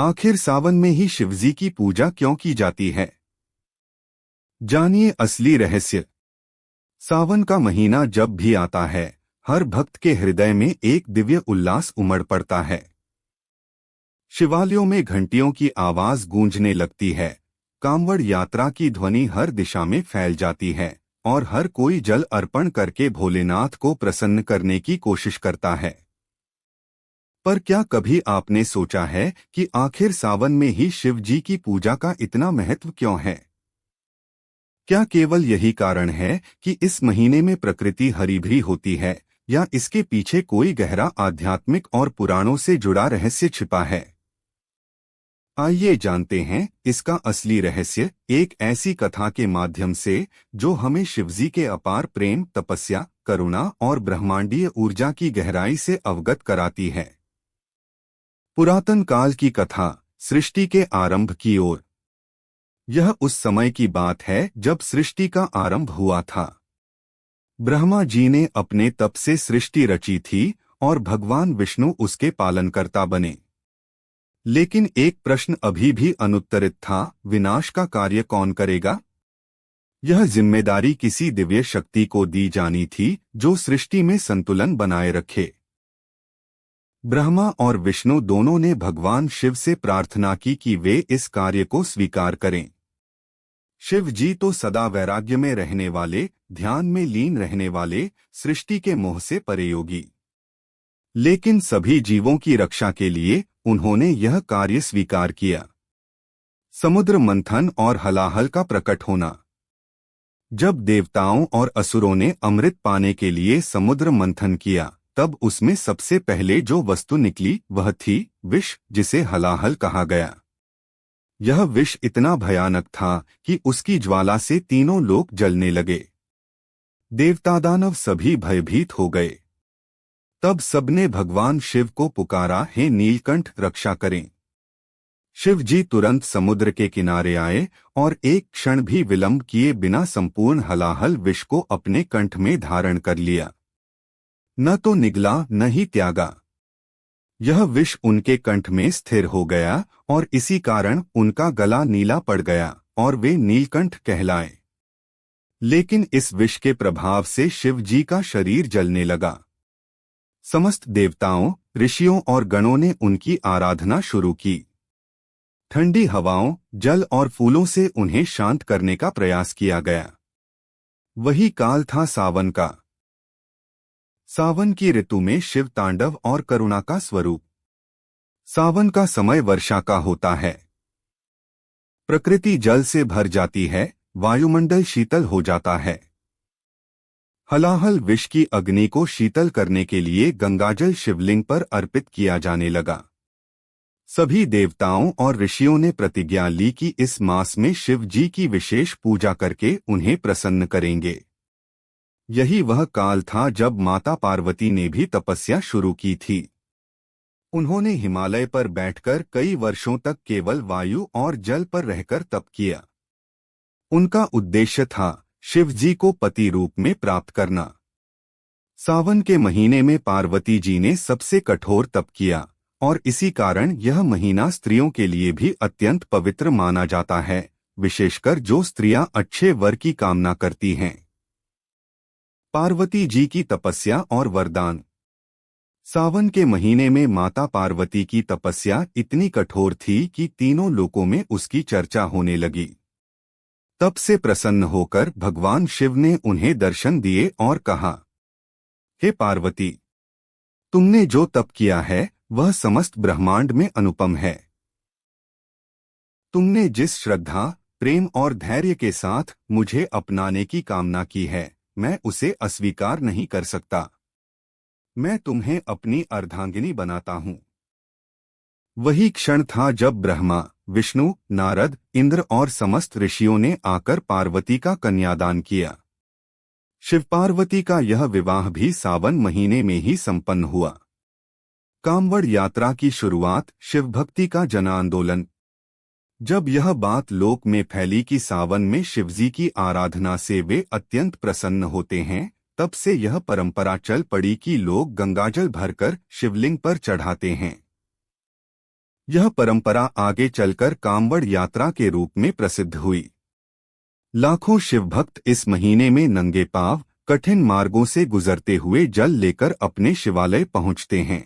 आखिर सावन में ही शिवजी की पूजा क्यों की जाती है? जानिए असली रहस्य। सावन का महीना जब भी आता है, हर भक्त के हृदय में एक दिव्य उल्लास उमड़ पड़ता है। शिवालयों में घंटियों की आवाज गूंजने लगती है, कांवड़ यात्रा की ध्वनि हर दिशा में फैल जाती है और हर कोई जल अर्पण करके भोलेनाथ को प्रसन्न करने की कोशिश करता है। पर क्या कभी आपने सोचा है कि आखिर सावन में ही शिव जी की पूजा का इतना महत्व क्यों है? क्या केवल यही कारण है कि इस महीने में प्रकृति हरी भरी होती है, या इसके पीछे कोई गहरा आध्यात्मिक और पुराणों से जुड़ा रहस्य छिपा है? आइए जानते हैं इसका असली रहस्य, एक ऐसी कथा के माध्यम से जो हमें शिवजी के अपार प्रेम, तपस्या, करुणा और ब्रह्मांडीय ऊर्जा की गहराई से अवगत कराती है। पुरातन काल की कथा, सृष्टि के आरंभ की ओर। यह उस समय की बात है जब सृष्टि का आरंभ हुआ था। ब्रह्मा जी ने अपने तप से सृष्टि रची थी और भगवान विष्णु उसके पालनकर्ता बने। लेकिन एक प्रश्न अभी भी अनुत्तरित था, विनाश का कार्य कौन करेगा? यह जिम्मेदारी किसी दिव्य शक्ति को दी जानी थी जो सृष्टि में संतुलन बनाए रखे। ब्रह्मा और विष्णु दोनों ने भगवान शिव से प्रार्थना की कि वे इस कार्य को स्वीकार करें। शिव जी तो सदा वैराग्य में रहने वाले, ध्यान में लीन रहने वाले, सृष्टि के मोह से परे योगी। लेकिन सभी जीवों की रक्षा के लिए उन्होंने यह कार्य स्वीकार किया। समुद्र मंथन और हलाहल का प्रकट होना। जब देवताओं और असुरों ने अमृत पाने के लिए समुद्र मंथन किया, तब उसमें सबसे पहले जो वस्तु निकली वह थी विष, जिसे हलाहल कहा गया। यह विष इतना भयानक था कि उसकी ज्वाला से तीनों लोक जलने लगे। देवता दानव सभी भयभीत हो गए। तब सबने भगवान शिव को पुकारा, हे नीलकंठ, रक्षा करें। शिव जी तुरंत समुद्र के किनारे आए और एक क्षण भी विलंब किए बिना संपूर्ण हलाहल विष को अपने कंठ में धारण कर लिया। न तो निगला न ही त्यागा। यह विष उनके कंठ में स्थिर हो गया और इसी कारण उनका गला नीला पड़ गया और वे नीलकंठ कहलाए। लेकिन इस विष के प्रभाव से शिव जी का शरीर जलने लगा। समस्त देवताओं, ऋषियों और गणों ने उनकी आराधना शुरू की। ठंडी हवाओं, जल और फूलों से उन्हें शांत करने का प्रयास किया गया। वही काल था सावन का। सावन की ऋतु में शिव तांडव और करुणा का स्वरूप। सावन का समय वर्षा का होता है। प्रकृति जल से भर जाती है, वायुमंडल शीतल हो जाता है। हलाहल विष की अग्नि को शीतल करने के लिए गंगाजल शिवलिंग पर अर्पित किया जाने लगा। सभी देवताओं और ऋषियों ने प्रतिज्ञा ली कि इस मास में शिव जी की विशेष पूजा करके उन्हें प्रसन्न करेंगे। यही वह काल था जब माता पार्वती ने भी तपस्या शुरू की थी। उन्होंने हिमालय पर बैठकर कई वर्षों तक केवल वायु और जल पर रहकर तप किया। उनका उद्देश्य था शिव जी को पति रूप में प्राप्त करना। सावन के महीने में पार्वती जी ने सबसे कठोर तप किया और इसी कारण यह महीना स्त्रियों के लिए भी अत्यंत पवित्र माना जाता है, विशेषकर जो स्त्रियां अच्छे वर की कामना करती हैं। पार्वती जी की तपस्या और वरदान। सावन के महीने में माता पार्वती की तपस्या इतनी कठोर थी कि तीनों लोकों में उसकी चर्चा होने लगी। तब से प्रसन्न होकर भगवान शिव ने उन्हें दर्शन दिए और कहा, हे पार्वती, तुमने जो तप किया है वह समस्त ब्रह्मांड में अनुपम है। तुमने जिस श्रद्धा, प्रेम और धैर्य के साथ मुझे अपनाने की कामना की है, मैं उसे अस्वीकार नहीं कर सकता। मैं तुम्हें अपनी अर्धांगिनी बनाता हूँ। वही क्षण था जब ब्रह्मा, विष्णु, नारद, इंद्र और समस्त ऋषियों ने आकर पार्वती का कन्यादान किया। शिव पार्वती का यह विवाह भी सावन महीने में ही संपन्न हुआ। कांवड़ यात्रा की शुरुआत, शिव भक्ति का जन आंदोलन। जब यह बात लोक में फैली कि सावन में शिवजी की आराधना से वे अत्यंत प्रसन्न होते हैं, तब से यह परंपरा चल पड़ी कि लोग गंगाजल भरकर शिवलिंग पर चढ़ाते हैं। यह परंपरा आगे चलकर कांवड़ यात्रा के रूप में प्रसिद्ध हुई। लाखों शिवभक्त इस महीने में नंगे पांव कठिन मार्गों से गुजरते हुए जल लेकर अपने शिवालय पहुंचते हैं।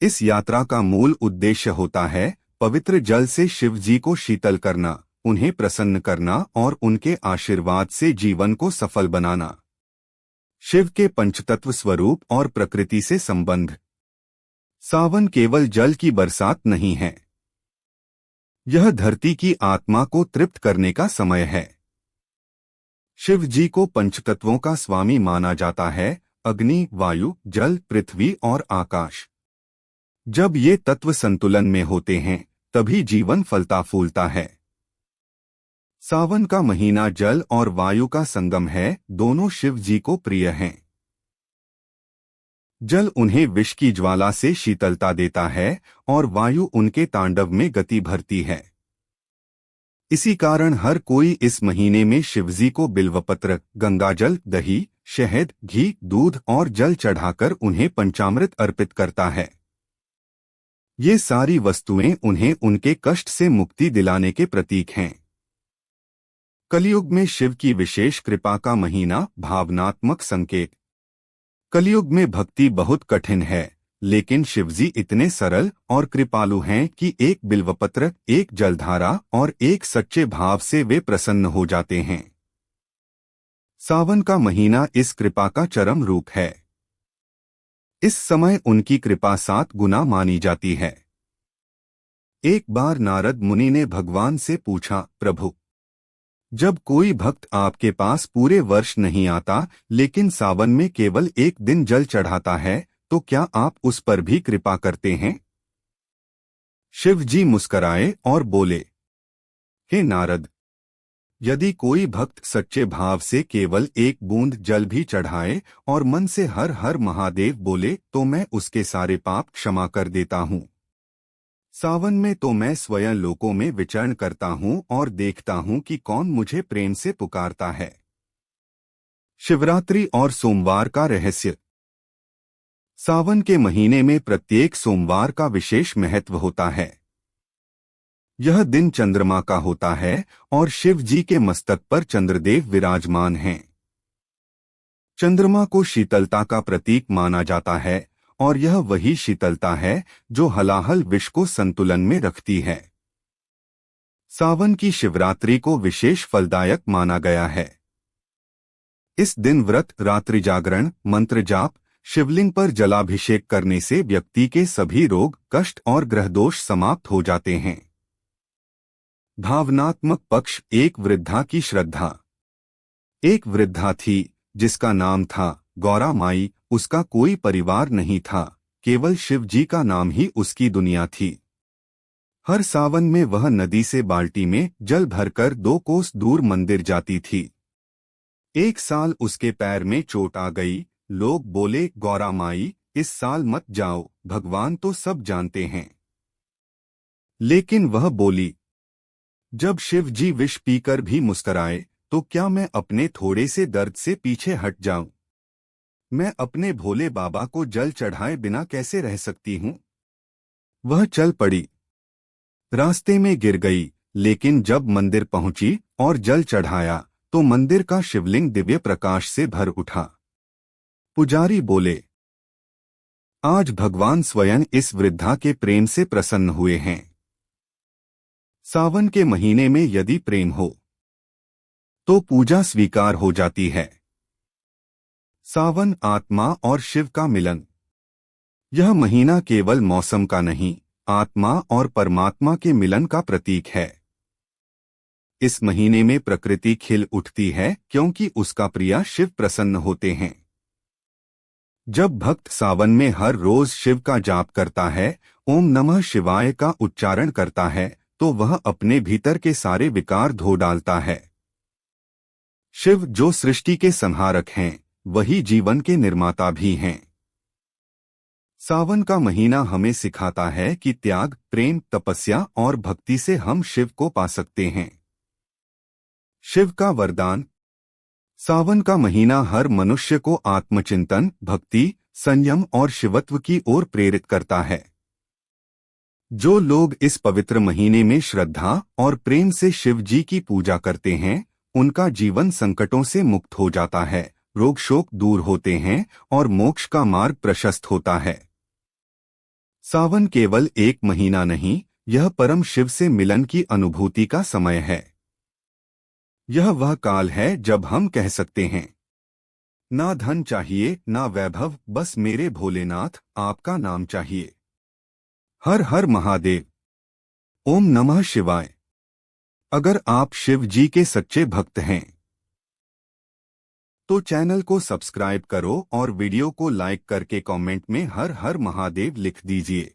इस यात्रा का मूल उद्देश्य होता है पवित्र जल से शिव जी को शीतल करना, उन्हें प्रसन्न करना और उनके आशीर्वाद से जीवन को सफल बनाना। शिव के पंचतत्व स्वरूप और प्रकृति से संबंध। सावन केवल जल की बरसात नहीं है, यह धरती की आत्मा को तृप्त करने का समय है। शिव जी को पंचतत्वों का स्वामी माना जाता है, अग्नि, वायु, जल, पृथ्वी और आकाश। जब ये तत्व संतुलन में होते हैं तभी जीवन फलता फूलता है। सावन का महीना जल और वायु का संगम है, दोनों शिव जी को प्रिय हैं। जल उन्हें विष की ज्वाला से शीतलता देता है और वायु उनके तांडव में गति भरती है। इसी कारण हर कोई इस महीने में शिवजी को बिल्वपत्र, गंगाजल, दही, शहद, घी, दूध और जल चढ़ाकर उन्हें पंचामृत अर्पित करता है। ये सारी वस्तुएं उन्हें उनके कष्ट से मुक्ति दिलाने के प्रतीक हैं। कलयुग में शिव की विशेष कृपा का महीना, भावनात्मक संकेत। कलयुग में भक्ति बहुत कठिन है, लेकिन शिवजी इतने सरल और कृपालु हैं कि एक बिल्वपत्र, एक जलधारा और एक सच्चे भाव से वे प्रसन्न हो जाते हैं। सावन का महीना इस कृपा का चरम रूप है। इस समय उनकी कृपा 7 गुना मानी जाती है। एक बार नारद मुनि ने भगवान से पूछा, प्रभु, जब कोई भक्त आपके पास पूरे वर्ष नहीं आता लेकिन सावन में केवल एक दिन जल चढ़ाता है, तो क्या आप उस पर भी कृपा करते हैं? शिव जी मुस्कराए और बोले, हे नारद, यदि कोई भक्त सच्चे भाव से केवल एक बूंद जल भी चढ़ाए और मन से हर हर महादेव बोले तो मैं उसके सारे पाप क्षमा कर देता हूँ। सावन में तो मैं स्वयं लोकों में विचरण करता हूँ और देखता हूँ कि कौन मुझे प्रेम से पुकारता है। शिवरात्रि और सोमवार का रहस्य। सावन के महीने में प्रत्येक सोमवार का विशेष महत्व होता है। यह दिन चंद्रमा का होता है और शिव जी के मस्तक पर चंद्रदेव विराजमान हैं। चंद्रमा को शीतलता का प्रतीक माना जाता है और यह वही शीतलता है जो हलाहल विश्व को संतुलन में रखती है। सावन की शिवरात्रि को विशेष फलदायक माना गया है। इस दिन व्रत, रात्रि जागरण, मंत्र जाप, शिवलिंग पर जलाभिषेक करने से व्यक्ति के सभी रोग, कष्ट और ग्रह दोष समाप्त हो जाते हैं। भावनात्मक पक्ष। एक वृद्धा की श्रद्धा। एक वृद्धा थी जिसका नाम था गौरा माई। उसका कोई परिवार नहीं था, केवल शिव जी का नाम ही उसकी दुनिया थी। हर सावन में वह नदी से बाल्टी में जल भरकर 2 कोस दूर मंदिर जाती थी। एक साल उसके पैर में चोट आ गई। लोग बोले, गौरा माई, इस साल मत जाओ, भगवान तो सब जानते हैं। लेकिन वह बोली, जब शिव जी विष पीकर भी मुस्कराए तो क्या मैं अपने थोड़े से दर्द से पीछे हट जाऊं? मैं अपने भोले बाबा को जल चढ़ाए बिना कैसे रह सकती हूं? वह चल पड़ी। रास्ते में गिर गई, लेकिन जब मंदिर पहुंची और जल चढ़ाया तो मंदिर का शिवलिंग दिव्य प्रकाश से भर उठा। पुजारी बोले, आज भगवान स्वयं इस वृद्धा के प्रेम से प्रसन्न हुए हैं। सावन के महीने में यदि प्रेम हो तो पूजा स्वीकार हो जाती है। सावन आत्मा और शिव का मिलन। यह महीना केवल मौसम का नहीं, आत्मा और परमात्मा के मिलन का प्रतीक है। इस महीने में प्रकृति खिल उठती है क्योंकि उसका प्रिय शिव प्रसन्न होते हैं। जब भक्त सावन में हर रोज शिव का जाप करता है, ओम नमः शिवाय का उच्चारण करता है, तो वह अपने भीतर के सारे विकार धो डालता है। शिव जो सृष्टि के संहारक हैं, वही जीवन के निर्माता भी हैं। सावन का महीना हमें सिखाता है कि त्याग, प्रेम, तपस्या और भक्ति से हम शिव को पा सकते हैं। शिव का वरदान। सावन का महीना हर मनुष्य को आत्मचिंतन, भक्ति, संयम और शिवत्व की ओर प्रेरित करता है। जो लोग इस पवित्र महीने में श्रद्धा और प्रेम से शिव जी की पूजा करते हैं, उनका जीवन संकटों से मुक्त हो जाता है, रोग शोक दूर होते हैं और मोक्ष का मार्ग प्रशस्त होता है। सावन केवल एक महीना नहीं, यह परम शिव से मिलन की अनुभूति का समय है। यह वह काल है जब हम कह सकते हैं, ना धन चाहिए ना वैभव, बस मेरे भोलेनाथ आपका नाम चाहिए। हर हर महादेव। ओम नमः शिवाय। अगर आप शिव जी के सच्चे भक्त हैं तो चैनल को सब्सक्राइब करो और वीडियो को लाइक करके कमेंट में हर हर महादेव लिख दीजिए।